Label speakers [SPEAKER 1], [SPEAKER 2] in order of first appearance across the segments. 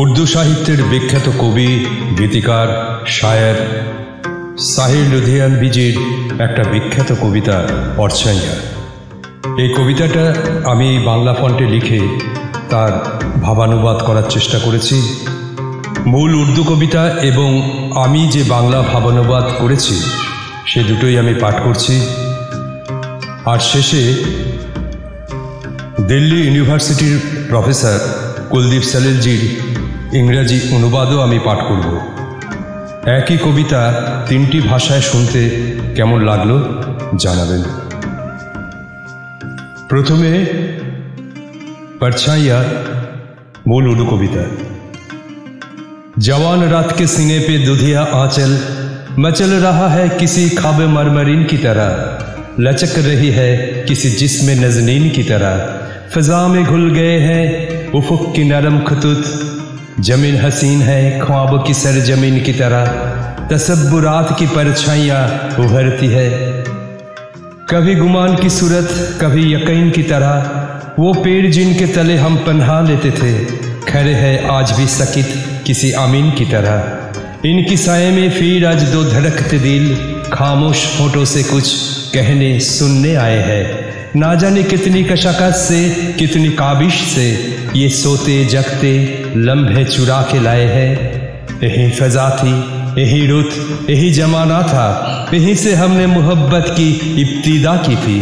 [SPEAKER 1] উর্দু সাহিত্যের বিখ্যাত কবি, গীতিকার, শায়ের সাহির লুধিয়ানভিজির একটা বিখ্যাত কবিতা পরছাইয়া। এই কবিতাটা আমি বাংলা ফন্টে লিখে তার ভাবানুবাদ করার চেষ্টা করেছি। মূল উর্দু কবিতা এবং আমি যে বাংলা ভাবানুবাদ করেছি সে দুটোই আমি পাঠ করছি। আর শেষে দিল্লি ইউনিভার্সিটির প্রফেসর কুলদীপ সলিলজির ইংরাজি অনুবাদও আমি পাঠ করব। একই কবিতা তিনটি ভাষায় শুনতে কেমন লাগলো জানাবেন। প্রথমে परछाइयाँ मूल उर्दू कविता। जवान रात के सीने पे दुधिया आंचल मचल रहा है किसी ख्वाब मरमरीन की तरह, लचक रही है किसी जिस्म नजनीन की तरह, फिजा में घुल गए हैं उफुक की नरम खतूत, जमीन हसीन है ख्वाब की सरजमीन की तरह, तसब्बुरात की परछाइयाँ उभरती है, कभी गुमान की सूरत कभी यकीन की तरह, वो पेड़ जिनके तले हम पन्हा लेते थे खड़े हैं आज भी सकित किसी आमीन की तरह, इनकी साये में फिर आज दो धड़कते दिल खामोश होठों से कुछ कहने सुनने आए हैं, ना जाने कितनी कशाकश से कितनी काबिश से ये सोते जगते लम्हे चुरा के लाए हैं। यही फजा थी, यही रुत, यही जमाना था, यहीं से हमने मोहब्बत की इब्तिदा की थी,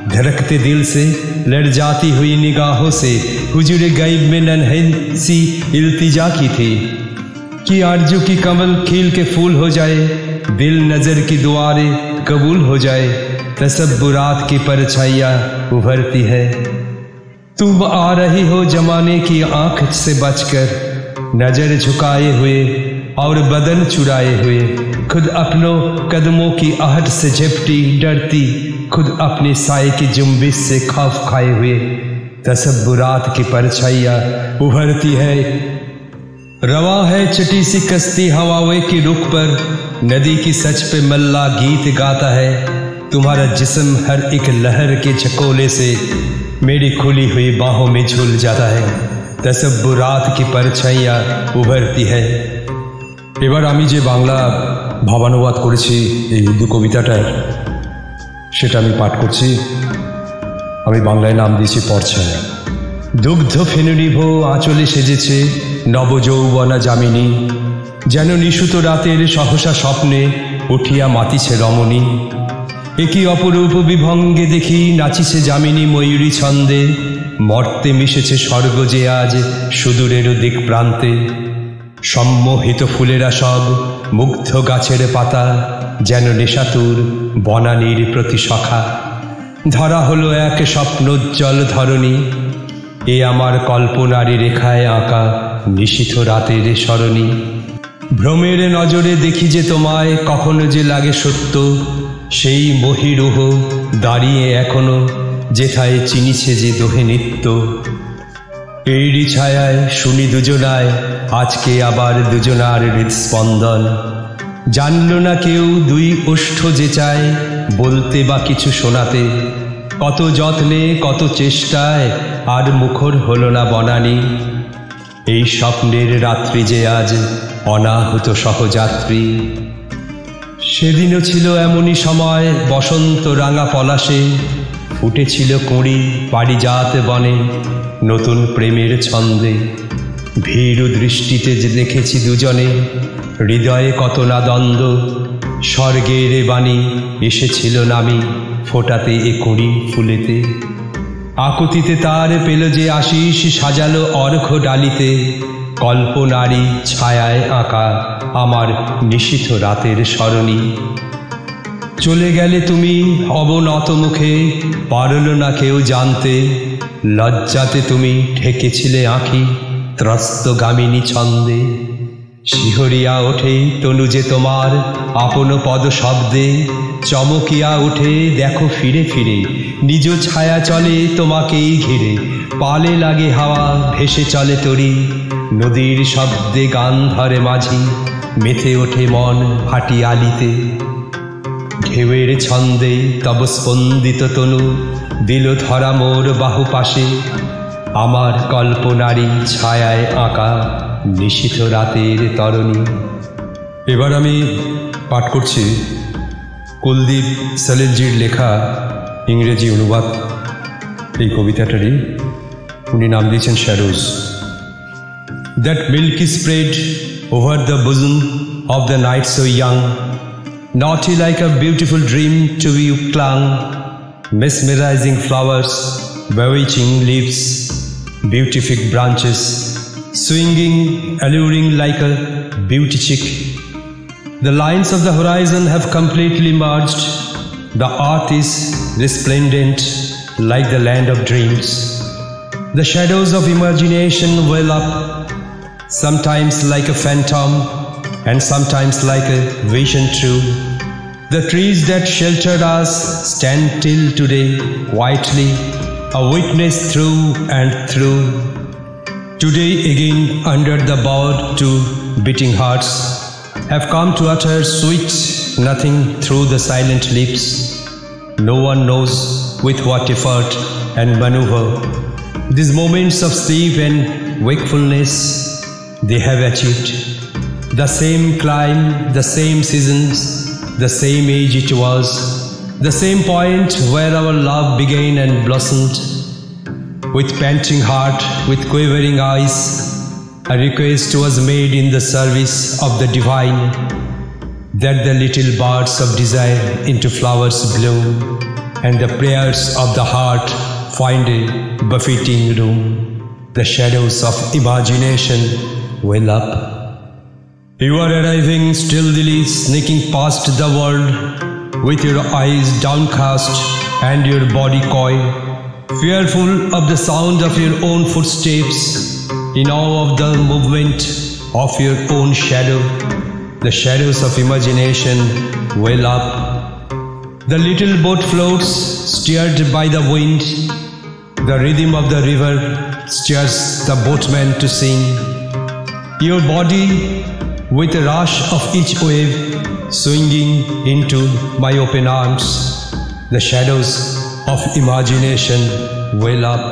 [SPEAKER 1] धड़कते दिल से लड़ जाती हुई निगाहों से हुजूरे गैब में नन्ही सी इल्तिजा की थी, कि आरज़ू की कमल खिल के फूल हो जाए, दिल नज़र की दुआरें कबूल हो जाए, तसब्बुरात की परछाइयाँ उभरती है, तुम आ रही हो जमाने की आँख से बचकर, नज़र झुकाए हुए और बदन चुराए हुए, खुद अपनों कदमों की आहट से झपटी डरती, खुद अपने साए की जुम्बिश से खौफ खाए हुए, तसब्बुरात की परछाइयाँ उभरती है। रवा है चटी सी कश्ती हवाओं की रुख पर, नदी की सच पे मल्ला गीत गाता है, तुम्हारा जिस्म हर एक लहर के झकोले से मेरी खुली हुई बाहों में झूल जाता है, तसब्बुरात की परछाइयाँ उभरती है। এবার আমি যে বাংলা ভাবানুবাদ করেছি এই উর্দু কবিতাটার সেটা আমি পাঠ করছি। আমি বাংলায় নাম দিয়েছি পরছায়া। দুগ্ধ ফেনুনিভ আঁচলে সেজেছে নবযৌবনা যামিনী, যেন নিশুত রাতের সহসা স্বপ্নে উঠিয়া মাতিছে রমণী, একই অপরূপ বিভঙ্গে দেখি নাচিছে যামিনী ময়ূরী ছন্দে, মর্তে মিশেছে স্বর্গ যে আজ সুদূরের দিক প্রান্তে, সম্মোহিত ফুলেরা সব মুগ্ধ গাছের পাতা, যেন নেশাতুর বনানীর প্রতি সখা, ধরা হলো এক স্বপ্নোজ্জ্বল ধরণী, এ আমার কল্পনারী রেখায় আঁকা নিশীথ রাতের সরণী, ভ্রমের নজরে দেখি যে তোমায় কখনো যে লাগে সত্য, সেই মহিরুহ দাঁড়িয়ে এখনো যেথায় চিনিছে যে দোহে নিত্য, এরই ছায়ায় শুনি দুজনায় আজকে আবার দুজনার হৃদস্পন্দন, জানল না কেউ দুই ওষ্ঠ যে চায় বলতে বা কিছু শোনাতে, কত যত্নে কত চেষ্টায় আর মুখর হলো না বনানী, এই স্বপ্নের রাত্রি যে আজ অনাহুত সহযাত্রী, সেদিনও ছিল এমনই সময় বসন্ত রাঙা পলাশে, ফুটেছিল কুঁড়ি পারিজাত বনে নতুন প্রেমের ছন্দে, ভীরু দৃষ্টিতে যে দেখেছি দুজনে হৃদয়ে কত না দ্বন্দ্ব, স্বর্গের বাণী এসেছিল নামি ফোটাতে এ কুঁড়ি ফুলেতে, আকুতিতে তার পেল যে আশিস সাজালো অর্ঘ ডালিতে, কল্পনারী ছায়ায় আঁকা আমার নিশীথ রাতের সরণী, চলে গেলে তুমি অবনত মুখে পারল না কেউ জানতে, লজ্জাতে তুমি ঢেকেছিলে আঁখি ত্রস্তগামিনী ছন্দে, শিহরিয়া ওঠে তনু যে তোমার আপন পদ শব্দে, চমকিয়া উঠে দেখো ফিরে ফিরে নিজ ছায়া চলে তোমাকেই ঘিরে, পালে লাগে হাওয়া ভেসে চলে তরি, নদীর শব্দে গান ধরে মাঝি, মেতে ওঠে মন ভাটি আলিতে, ঢেউয়ের ছন্দে তব স্পন্দিত তনু দিল ধরা মোর বাহু পাশে, আমার কল্পনারী ছায়ায় আঁকা নিশীথ রাতের তরণী। এবার আমি পাঠ করছি কুলদীপ সলিলজির লেখা ইংরেজি অনুবাদ এই কবিতাটারই। উনি নাম দিয়েছেন shadows. That milky spread over the bosom of the night so young, naughty like a beautiful dream to you clung, mesmerizing flowers, bewitching leaves, beatific branches, swinging, alluring like a beauty chick. The lines of the horizon have completely merged. The earth is resplendent like the land of dreams. The shadows of imagination well up, sometimes like a phantom and sometimes like a vision true. The trees that sheltered us stand till today quietly, a witness through and through. Today again under the bowed to beating hearts have come to utter sweet nothing through the silent lips. No one knows with what effort and maneuver these moments of sleep and wakefulness they have achieved. The same climb, the same seasons, the same age it was, the same point where our love began and blossomed. With panting heart, with quivering eyes, a request was made in the service of the divine, that the little buds of desire into flowers bloom, and the prayers of the heart find a befitting room. The shadows of imagination well up. You are arriving stealthily, sneaking past the world, with your eyes downcast and your body coy, fearful of the sound of your own footsteps, in awe of the movement of your own shadow. The shadows of imagination well up. The little boat floats, steered by the wind. The rhythm of the river stirs the boatman to sing. Your body, with a rush of each wave, swinging into my open arms. The shadows of imagination well up.